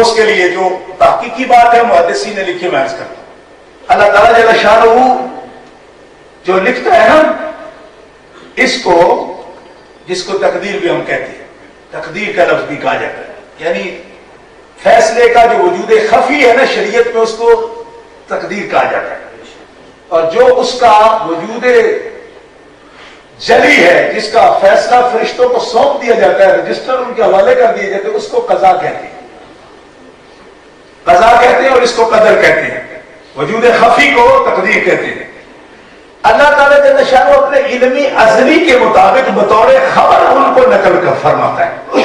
اس کے لیے جو تحقیقی بات ہے محدثین نے لکھی، میں عرض کرتا ہوں، اللہ تعالیٰ جل شانہ جو لکھتا ہے نا، اس کو جس کو تقدیر بھی ہم کہتے ہیں، تقدیر کا لفظ بھی کہا جاتا ہے، یعنی فیصلے کا جو وجود خفی ہے نا شریعت میں، اس کو تقدیر کہا جاتا ہے، اور جو اس کا وجود جلی ہے، جس کا فیصلہ فرشتوں کو سونپ دیا جاتا ہے، رجسٹر ان کے حوالے کر دیے جاتے ہیں، اس کو قضا کہتے ہیں، قضا کہتے ہیں، اور اس کو قدر کہتے ہیں، وجود خفی کو تقدیر کہتے ہیں۔ اللہ تعالیٰ جل شانہ اپنے علمی ازلی کے مطابق بطور خبر ان کو نقل کر فرماتا ہے،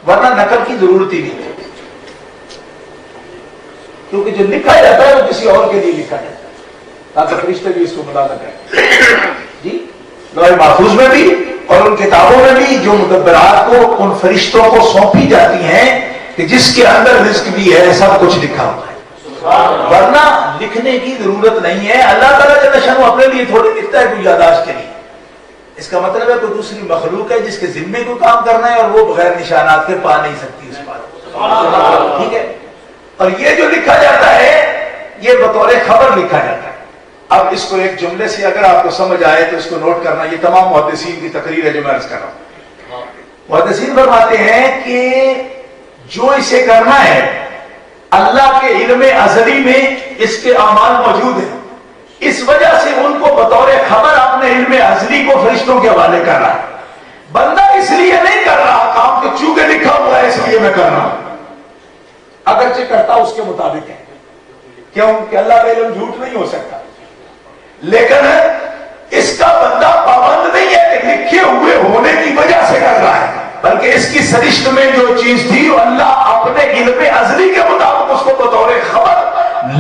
ورنہ نقل کی ضرورت ہی نہیں ہے، کیونکہ جو لکھا جاتا ہے وہ کسی اور کے لیے لکھا جاتا ہے تاکہ فرشتے بھی اس کو مطالعہ کریں۔ جی، لوح محفوظ میں بھی اور ان کتابوں میں بھی جو مدبرات کو ان فرشتوں کو سونپی جاتی ہیں کہ جس کے اندر رزق بھی ہے، سب کچھ لکھا ہوا ہے، ورنہ لکھنے کی ضرورت نہیں ہے۔ اللہ تعالیٰ جل شانہ اپنے لیے تھوڑی لکھتا ہے کوئی یادداشت کے لیے، اس کا مطلب ہے کوئی دوسری مخلوق ہے جس کے ذمے کو کام کرنا ہے، اور وہ بغیر نشانات کے پا نہیں سکتی اس بات، ٹھیک ہے۔ اور یہ جو لکھا جاتا ہے یہ بطور خبر لکھا جاتا ہے۔ اب اس کو ایک جملے سے اگر آپ کو سمجھ آئے تو اس کو نوٹ کرنا، یہ تمام محدثین کی تقریر ہے جو میں عرض کر رہا ہوں۔ محدثین فرماتے ہیں کہ جو اسے کرنا ہے اللہ کے علم ازلی میں اس کے اعمال موجود ہیں، اس وجہ سے ان کو بطور خبر اپنے علم ازلی کو فرشتوں کے حوالے کر رہا ہے۔ بندہ اس لیے نہیں کر رہا کام کہ چونکہ لکھا ہوا ہے اس لیے میں کر رہا ہوں، اگرچہ کرتا اس کے مطابق ہے، کیوں کہ اللہ کا علم جھوٹ نہیں ہو سکتا، لیکن اس کا بندہ پابند نہیں ہے کہ لکھے ہوئے ہونے کی وجہ سے کر رہا ہے، بلکہ اس کی سرشت میں جو چیز تھی وہ اللہ اپنے علم ازلی کے مطابق اس کو بطور خبر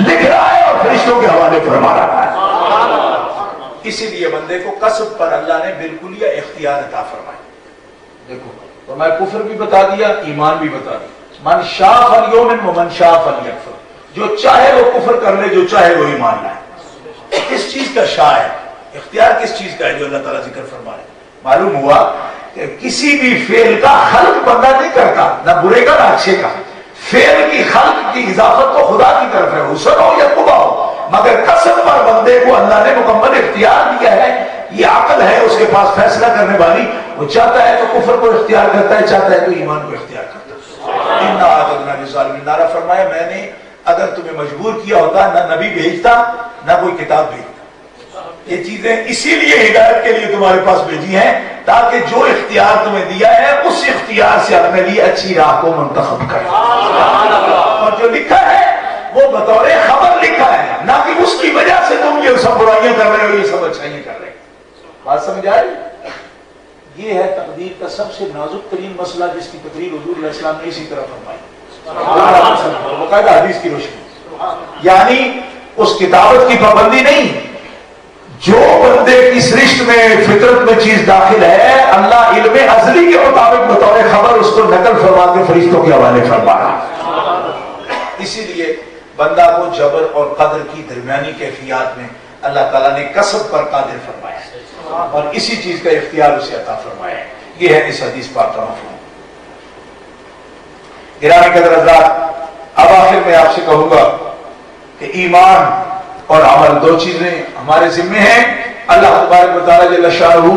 لکھ رہا ہے اور فرشتوں کے حوالے فرما رہا ہے۔ اسی لیے بندے کو کسب پر اللہ نے بالکل یہ اختیار عطا فرمایا۔ دیکھو تو میں کفر بھی بتا دیا، ایمان بھی بتا دیا، من شاء فلیؤمن ومن شاء فلیکفر، جو چاہے وہ کفر کر لے، جو چاہے وہ ایمان لائے۔ کس چیز کا شاء ہے، اختیار کس چیز کا ہے جو اللہ تعالیٰ ذکر فرما رہے ہیں؟ معلوم ہوا کہ کسی بھی فعل کا خلق بندہ نہیں کرتا، نہ برے کا نہ اچھے کا، فعل کی خلق کی اضافت تو خدا کی طرف ہے، حسن ہو یا قبح ہو، مگر کسب پر بندے کو اللہ نے مکمل اختیار دیا ہے۔ یہ عقل ہے اس کے پاس فیصلہ کرنے والی، وہ چاہتا ہے تو کفر کو اختیار کرتا ہے، چاہتا ہے تو ایمان کو اختیار کرتا ہے۔ اِنَّا أَعْتَدْنَا لِلظَّالِمِينَ نارا فرمایا میں نے اگر تمہیں مجبور کیا ہوتا نہ نبی بھیجتا نہ کوئی کتاب بھیجتا۔ یہ چیزیں اسی لیے ہدایت کے لیے تمہارے پاس بھیجی ہیں تاکہ جو اختیار تمہیں دیا ہے اس اختیار سے اپنے لیے اچھی راہ کو منتخب کرے، اور جو لکھا ہے وہ بطور خبر لکھا ہے، نہ کہ اس کی وجہ سے تم یہ سب برائیاں کر رہے ہو یہ سب اچھائیاں کر رہے ہو۔ بات سمجھ آئی؟ یہ ہے تقدیر کا سب سے نازک ترین مسئلہ جس کی تقریر حضور علیہ السلام نے اسی طرح فرمائی، باقاعدہ حدیث کی روشنی، یعنی اس کتابت کی پابندی نہیں، جو بندے کی سرشت میں فطرت میں چیز داخل ہے اللہ علم ازلی کے مطابق بطور خبر اس کو نقل فرما کے فرشتوں کے حوالے فرما رہا۔ اسی لیے بندہ کو جبر اور قدر کی درمیانی کیفیات میں اللہ تعالیٰ نے کسب پر قادر فرمایا ہے، اور اسی چیز کا اختیار اسے عطا فرمایا ہے۔ یہ ہے اس حدیث پاک کا مفہوم۔ گرامی قدر حضرات، اب آخر میں آپ سے کہوں گا کہ ایمان اور عمل دو چیزیں ہمارے ذمہ ہیں۔ اللہ تبارک و تعالی جل شانہ،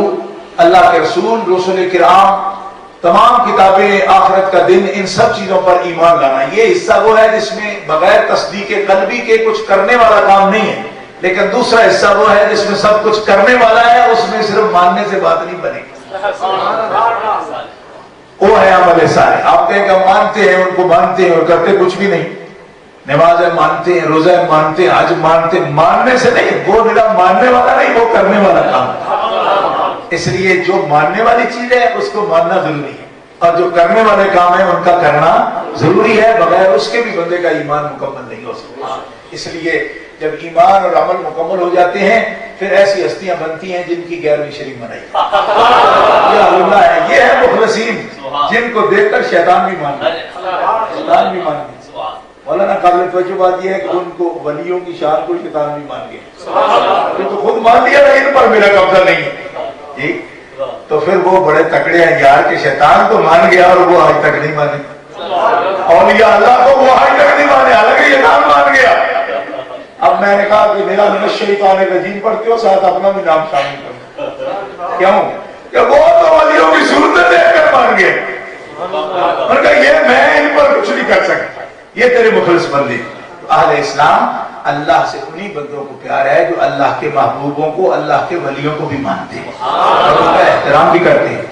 اللہ کے رسول، رسول کرام، تمام کتابیں، آخرت کا دن، ان سب چیزوں پر ایمان لانا، یہ حصہ وہ ہے جس میں بغیر تصدیق قلبی کے کچھ کرنے والا کام نہیں ہے، لیکن دوسرا حصہ وہ ہے جس میں سب کچھ کرنے والا ہے، اس میں صرف ماننے سے بات نہیں بنے گی، وہ ہے عمل صالح۔ آپ کہیں کہ ہم مانتے ہیں، ان کو مانتے ہیں اور کرتے کچھ بھی نہیں، نمازیں مانتے ہیں، روزہ مانتے ہیں، حج مانتے ہیں، ماننے سے نہیں، وہ میرا ماننے والا نہیں، وہ کرنے والا کام ہے۔ اس لیے جو ماننے والی چیز ہے اس کو ماننا ضروری ہے، اور جو کرنے والے کام ہیں ان کا کرنا ضروری ہے، بغیر اس کے بھی بندے کا ایمان مکمل نہیں ہو سکتا۔ اس لیے جب ایمان اور عمل مکمل ہو جاتے ہیں پھر ایسی ہستیاں بنتی ہیں جن کی 11ویں شریف منائی، یہ اللہ ہے، یہ ہے مخلصین جن کو دیکھ کر شیطان بھی مان گئے، شیطان بھی مان گئے۔ مولانا قابل توجہ بات یہ ہے کہ ان کو ولیوں کی شان کو شیطان بھی مان گئے، یہ تو خود مان لیا تھا ان پر میرا قبضہ نہیں ہے جی، تو پھر وہ بڑے تکڑے ہیں یار کہ شیطان تو مان گیا اور وہ آج تک نہیں مانے۔ اولیاء اللہ کو وہ آج تک نہیں مانے، حالانکہ یہ نام مان گیا۔ اب میں نے کہا کہ میرا شیطان رجیم پڑھتے ہو، ساتھ اپنا بھی نام شامل کرو۔ کیوں کہ وہ تو ولیوں کی صورت دیکھ کر مان گئے، انہوں نے کہا یہ میں ان پر کچھ نہیں کر سکتا، یہ تیرے مخلص بندے۔ اہل اسلام اللہ سے انہی بندوں کو پیار ہے جو اللہ کے محبوبوں کو، اللہ کے ولیوں کو بھی مانتے ہیں اور ان کا احترام بھی کرتے ہیں۔